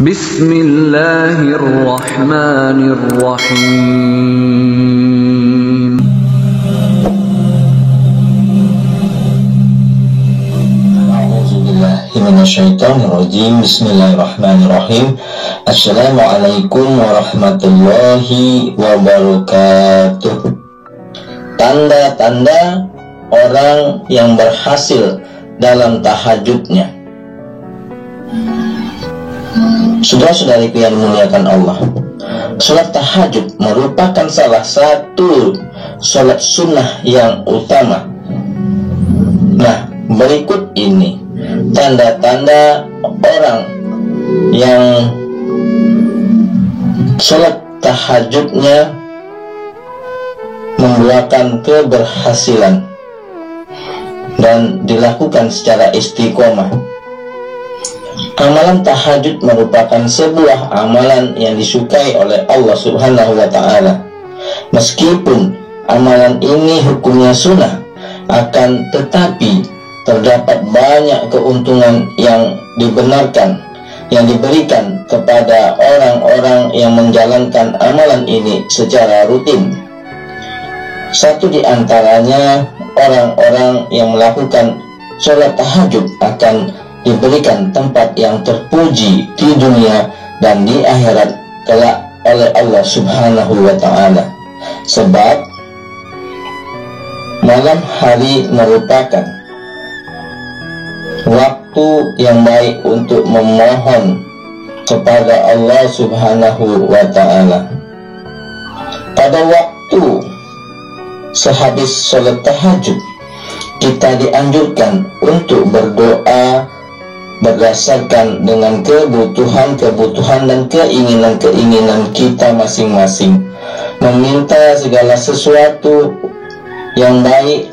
Bismillahirrahmanirrahim. A'udzubillahiminasyaitonirrajim. Bismillahirrahmanirrahim. Assalamualaikum warahmatullahi wabarakatuh. Tanda-tanda orang yang berhasil dalam tahajudnya. Saudara-saudariku yang dimuliakan Allah, salat tahajud merupakan salah satu salat sunnah yang utama. Nah, berikut ini tanda-tanda orang yang salat tahajudnya membuahkan keberhasilan dan dilakukan secara istiqomah. Amalan tahajud merupakan sebuah amalan yang disukai oleh Allah Subhanahu wa Ta'ala. Meskipun amalan ini hukumnya sunnah, akan tetapi terdapat banyak keuntungan yang dibenarkan, yang diberikan kepada orang-orang yang menjalankan amalan ini secara rutin. Satu di antaranya, orang-orang yang melakukan sholat tahajud akan diberikan tempat yang terpuji di dunia dan di akhirat kelak oleh Allah Subhanahu wa Ta'ala. Sebab malam hari merupakan waktu yang baik untuk memohon kepada Allah Subhanahu wa Ta'ala. Pada waktu sehabis sholat tahajud, kita dianjurkan untuk berdoa berdasarkan dengan kebutuhan-kebutuhan dan keinginan-keinginan kita masing-masing, meminta segala sesuatu yang baik,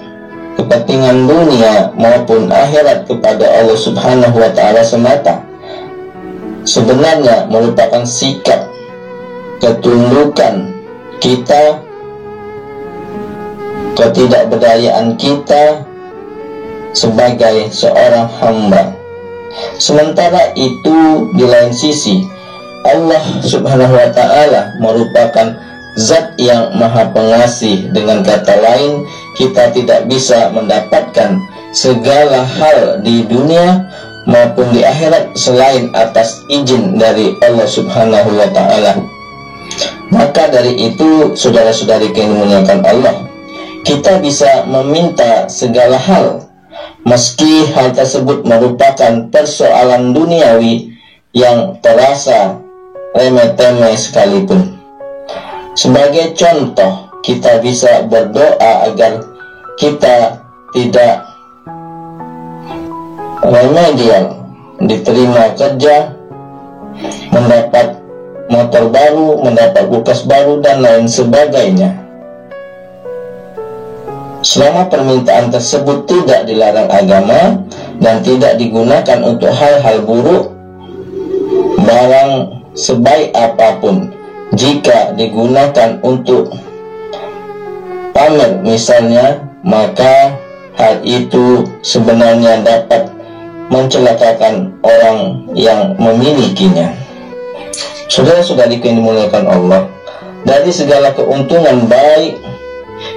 kepentingan dunia maupun akhirat kepada Allah Subhanahu wa Ta'ala semata. Sebenarnya merupakan sikap ketundukan kita, ketidakberdayaan kita sebagai seorang hamba. Sementara itu, di lain sisi, Allah Subhanahu wa Ta'ala merupakan zat yang maha pengasih. Dengan kata lain, kita tidak bisa mendapatkan segala hal di dunia maupun di akhirat selain atas izin dari Allah Subhanahu wa Ta'ala. Maka dari itu, saudara-saudari yang dimuliakan Allah, kita bisa meminta segala hal, meski hal tersebut merupakan persoalan duniawi yang terasa remeh-temeh sekalipun. Sebagai contoh, kita bisa berdoa agar kita tidak remedial, diterima kerja, mendapat motor baru, mendapat kulkas baru, dan lain sebagainya. Selama permintaan tersebut tidak dilarang agama dan tidak digunakan untuk hal-hal buruk, barang sebaik apapun jika digunakan untuk pamer misalnya, maka hal itu sebenarnya dapat mencelakakan orang yang memilikinya. Saudara-saudariku yang dimuliakan Allah, dari segala keuntungan baik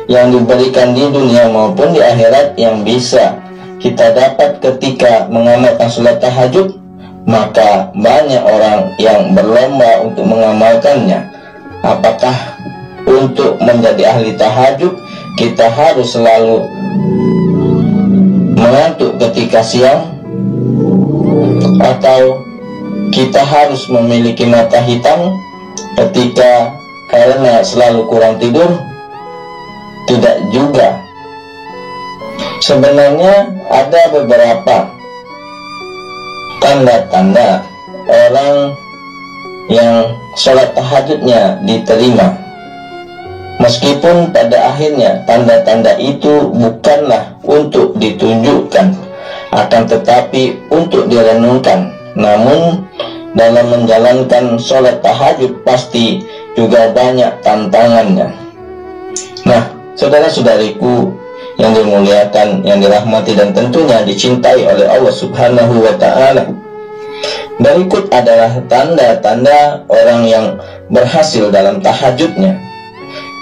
yang diberikan di dunia maupun di akhirat yang bisa kita dapat ketika mengamalkan sholat tahajud, maka banyak orang yang berlomba untuk mengamalkannya. Apakah untuk menjadi ahli tahajud kita harus selalu mengantuk ketika siang, atau kita harus memiliki mata hitam ketika karena selalu kurang tidur? Tidak juga. Sebenarnya ada beberapa tanda-tanda orang yang sholat tahajudnya diterima, meskipun pada akhirnya tanda-tanda itu bukanlah untuk ditunjukkan, akan tetapi untuk direnungkan. Namun dalam menjalankan sholat tahajud pasti juga banyak tantangannya. Nah, saudara-saudariku yang dimuliakan, yang dirahmati dan tentunya dicintai oleh Allah Subhanahu wa Ta'ala, Berikut adalah tanda-tanda orang yang berhasil dalam tahajudnya.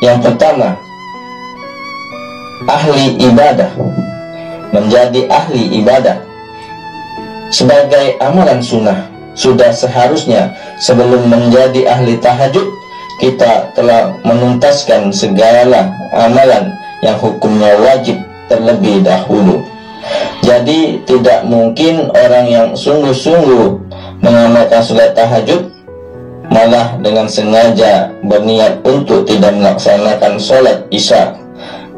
Yang pertama, ahli ibadah. Menjadi ahli ibadah sebagai amalan sunnah. Sudah seharusnya sebelum menjadi ahli tahajud, kita telah menuntaskan segala amalan yang hukumnya wajib terlebih dahulu. Jadi tidak mungkin orang yang sungguh-sungguh mengamalkan salat tahajud malah dengan sengaja berniat untuk tidak melaksanakan salat isya.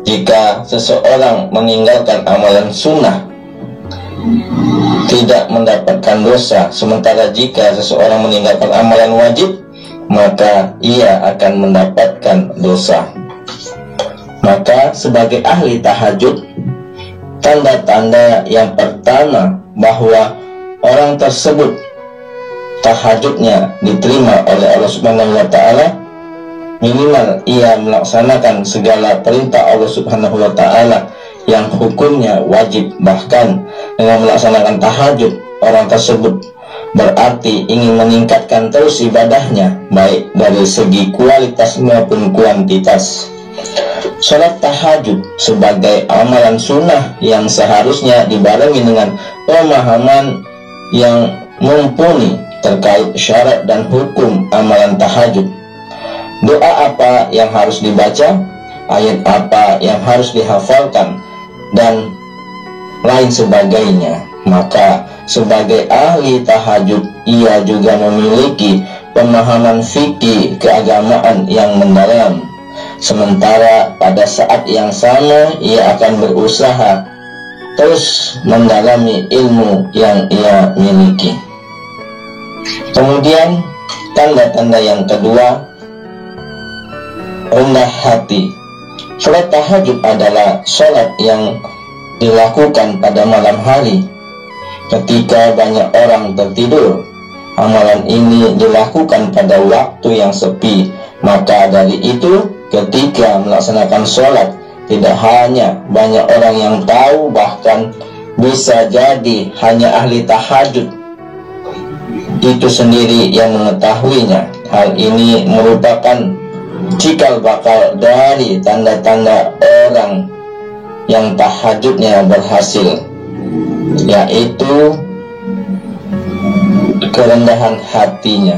Jika seseorang meninggalkan amalan sunnah, tidak mendapatkan dosa, sementara jika seseorang meninggalkan amalan wajib, maka ia akan mendapatkan dosa. Maka sebagai ahli tahajud, tanda-tanda yang pertama bahwa orang tersebut tahajudnya diterima oleh Allah Subhanahu wa taala, minimal ia melaksanakan segala perintah Allah Subhanahu wa taala yang hukumnya wajib. Bahkan dengan melaksanakan tahajud, orang tersebut berarti ingin meningkatkan terus ibadahnya, baik dari segi kualitas maupun kuantitas. Salat tahajud sebagai amalan sunnah yang seharusnya dibarengi dengan pemahaman yang mumpuni terkait syarat dan hukum amalan tahajud. Doa apa yang harus dibaca, ayat apa yang harus dihafalkan, dan lain sebagainya. Maka sebagai ahli tahajud, ia juga memiliki pemahaman fikih keagamaan yang mendalam. Sementara pada saat yang sama ia akan berusaha terus mendalami ilmu yang ia miliki. Kemudian tanda-tanda yang kedua, rendah hati. Salat tahajud adalah salat yang dilakukan pada malam hari ketika banyak orang tertidur. Amalan ini dilakukan pada waktu yang sepi. Maka dari itu, ketika melaksanakan sholat, tidak hanya banyak orang yang tahu, bahkan bisa jadi hanya ahli tahajud itu sendiri yang mengetahuinya. Hal ini merupakan cikal bakal dari tanda-tanda orang yang tahajudnya berhasil, yaitu kerendahan hatinya.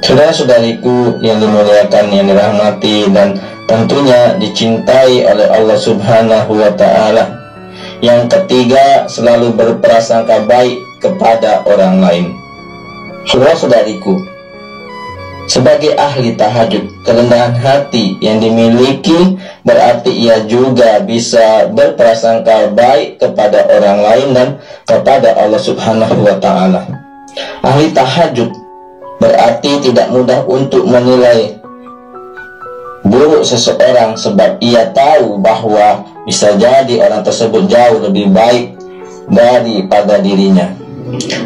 Saudara-saudariku yang dimuliakan, yang dirahmati dan tentunya dicintai oleh Allah Subhanahu wa ta'ala, yang ketiga, selalu berprasangka baik kepada orang lain. Saudara-saudariku, sebagai ahli tahajud, kerendahan hati yang dimiliki berarti ia juga bisa berprasangka baik kepada orang lain dan kepada Allah Subhanahu wa ta'ala. Ahli tahajud berarti tidak mudah untuk menilai buruk seseorang, sebab ia tahu bahwa bisa jadi orang tersebut jauh lebih baik daripada dirinya.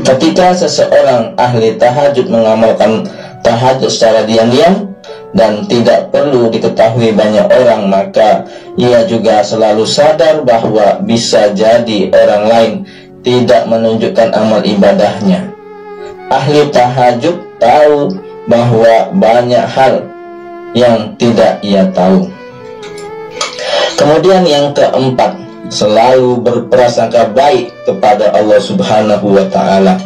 Ketika seseorang ahli tahajud mengamalkan tahajud secara diam-diam dan tidak perlu diketahui banyak orang, maka ia juga selalu sadar bahwa bisa jadi orang lain tidak menunjukkan amal ibadahnya. Ahli tahajud tahu bahwa banyak hal yang tidak ia tahu. Kemudian yang keempat, selalu berprasangka baik kepada Allah Subhanahu wa ta'ala.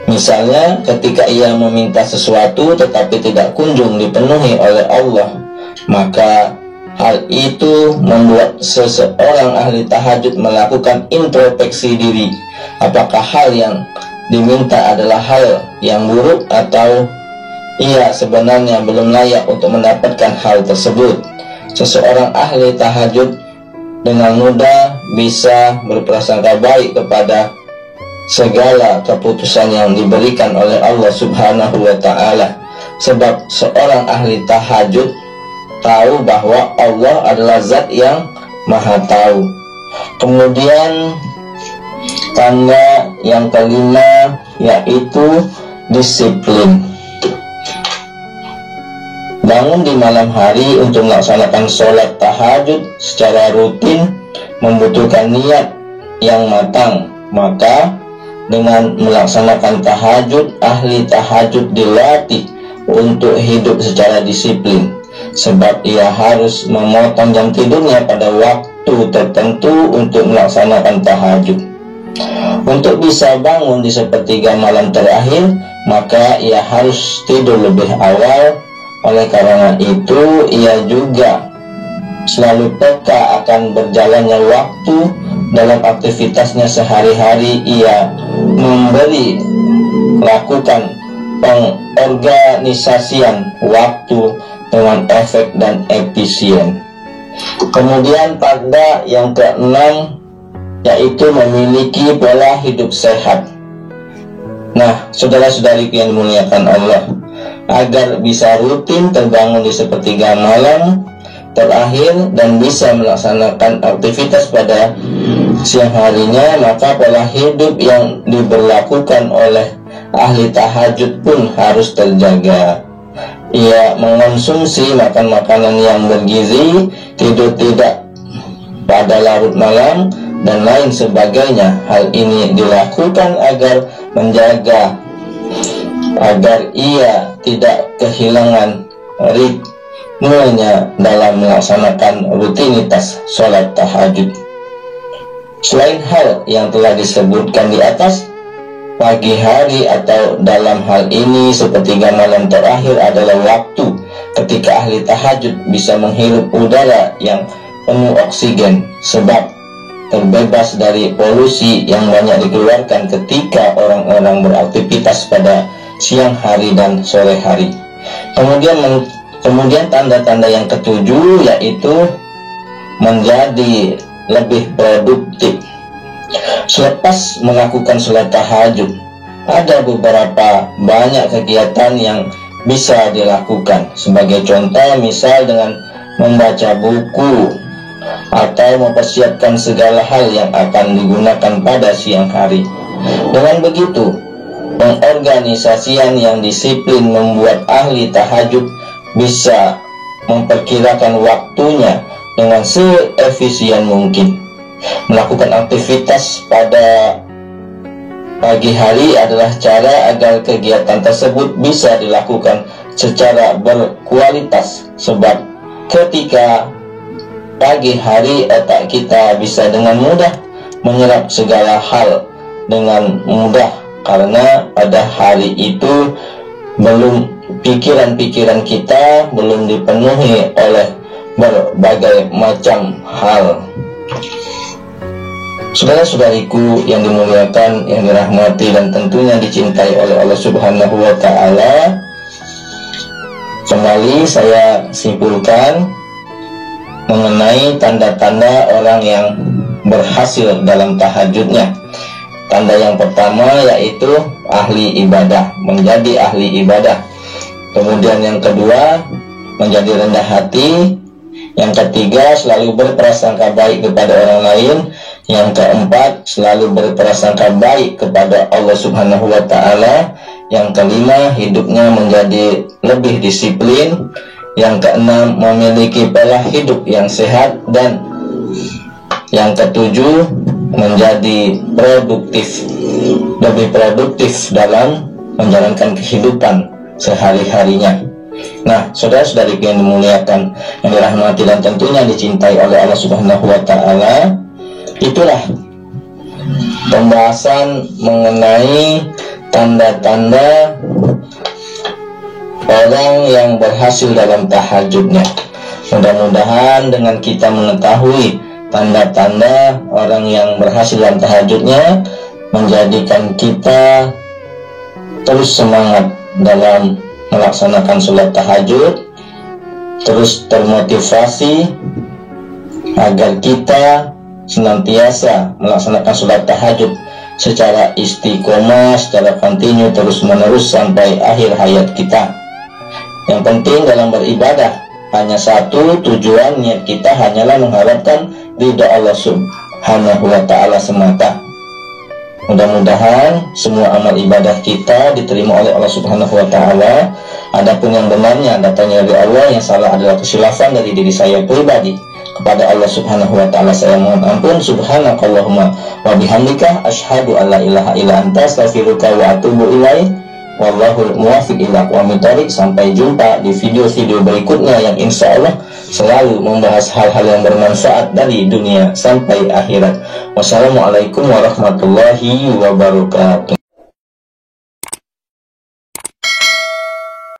Misalnya ketika ia meminta sesuatu tetapi tidak kunjung dipenuhi oleh Allah, maka hal itu membuat seseorang ahli tahajud melakukan introspeksi diri. Apakah hal yang diminta adalah hal yang buruk atau ia sebenarnya belum layak untuk mendapatkan hal tersebut. Seseorang ahli tahajud dengan mudah bisa berprasangka baik kepada segala keputusan yang diberikan oleh Allah Subhanahu wa ta'ala, sebab seorang ahli tahajud tahu bahwa Allah adalah zat yang maha tahu. Kemudian tanda yang kelima yaitu disiplin. Bangun di malam hari untuk melaksanakan sholat tahajud secara rutin membutuhkan niat yang matang. Maka dengan melaksanakan tahajud, ahli tahajud dilatih untuk hidup secara disiplin, sebab ia harus memotong jam tidurnya pada waktu tertentu untuk melaksanakan tahajud. Untuk bisa bangun di sepertiga malam terakhir, maka ia harus tidur lebih awal. Oleh karena itu, ia juga selalu peka akan berjalannya waktu dalam aktivitasnya sehari-hari. Ia lakukan pengorganisasian waktu dengan efek dan efisien. Kemudian pada yang keenam, yaitu memiliki pola hidup sehat. Nah, saudara-saudari yang dimuliakan Allah, agar bisa rutin terbangun di sepertiga malam terakhir dan bisa melaksanakan aktivitas pada siang harinya, maka pola hidup yang diberlakukan oleh ahli tahajud pun harus terjaga. Ia mengonsumsi makan makanan yang bergizi, tidur tidak pada larut malam, dan lain sebagainya. Hal ini dilakukan agar menjaga agar ia tidak kehilangan ritmenya dalam melaksanakan rutinitas sholat tahajud. Selain hal yang telah disebutkan di atas, pagi hari atau dalam hal ini sepertiga malam terakhir adalah waktu ketika ahli tahajud bisa menghirup udara yang penuh oksigen, sebab terbebas dari polusi yang banyak dikeluarkan ketika orang-orang beraktivitas pada siang hari dan sore hari. Kemudian tanda-tanda yang ketujuh, yaitu menjadi lebih produktif. Selepas melakukan sholat tahajud, ada beberapa banyak kegiatan yang bisa dilakukan. Sebagai contoh, misal dengan membaca buku atau mempersiapkan segala hal yang akan digunakan pada siang hari. Dengan begitu, pengorganisasian yang disiplin membuat ahli tahajud bisa memperkirakan waktunya dengan seefisien mungkin. Melakukan aktivitas pada pagi hari adalah cara agar kegiatan tersebut bisa dilakukan secara berkualitas, sebab ketika pagi hari otak kita bisa dengan mudah menyerap segala hal dengan mudah, karena pada hari itu pikiran-pikiran kita belum dipenuhi oleh berbagai macam hal. Saudara-saudariku yang dimuliakan, yang dirahmati dan tentunya dicintai oleh Allah Subhanahu wa Ta'ala, kembali saya simpulkan mengenai tanda-tanda orang yang berhasil dalam tahajudnya. Tanda yang pertama yaitu ahli ibadah, menjadi ahli ibadah. Kemudian yang kedua, menjadi rendah hati. Yang ketiga, selalu berprasangka baik kepada orang lain. Yang keempat, selalu berprasangka baik kepada Allah Subhanahu wa Ta'ala. Yang kelima, hidupnya menjadi lebih disiplin. Yang keenam, memiliki pola hidup yang sehat. Dan yang ketujuh, menjadi produktif, lebih produktif dalam menjalankan kehidupan sehari-harinya. Nah, saudara-saudari yang dimuliakan, yang dirahmati dan tentunya dicintai oleh Allah Subhanahu wa Ta'ala, itulah pembahasan mengenai tanda-tanda orang yang berhasil dalam tahajudnya. Mudah-mudahan dengan kita mengetahui tanda-tanda orang yang berhasil dalam tahajudnya, menjadikan kita terus semangat dalam melaksanakan sholat tahajud, terus termotivasi agar kita senantiasa melaksanakan sholat tahajud secara istiqomah, secara kontinu, terus menerus sampai akhir hayat kita. Yang penting dalam beribadah hanya satu, tujuan niat kita hanyalah mengharapkan ridha Allah Subhanahu wa Ta'ala semata. Mudah-mudahan semua amal ibadah kita diterima oleh Allah Subhanahu wa Ta'ala. Adapun yang benarnya datangnya dari Allah, yang salah adalah kesilafan dari diri saya pribadi. kepada Allah Subhanahu wa taala saya mohon ampun. Subhanakallahumma wa bihamdika asyhadu alla ilaha illa anta astaghfiruka wa atubu ilaik. Wallahul muwaffiq ila aqwamit thoriq. Sampai jumpa di video-video berikutnya yang insya Allah selalu membahas hal-hal yang bermanfaat dari dunia sampai akhirat. Wassalamualaikum warahmatullahi wabarakatuh.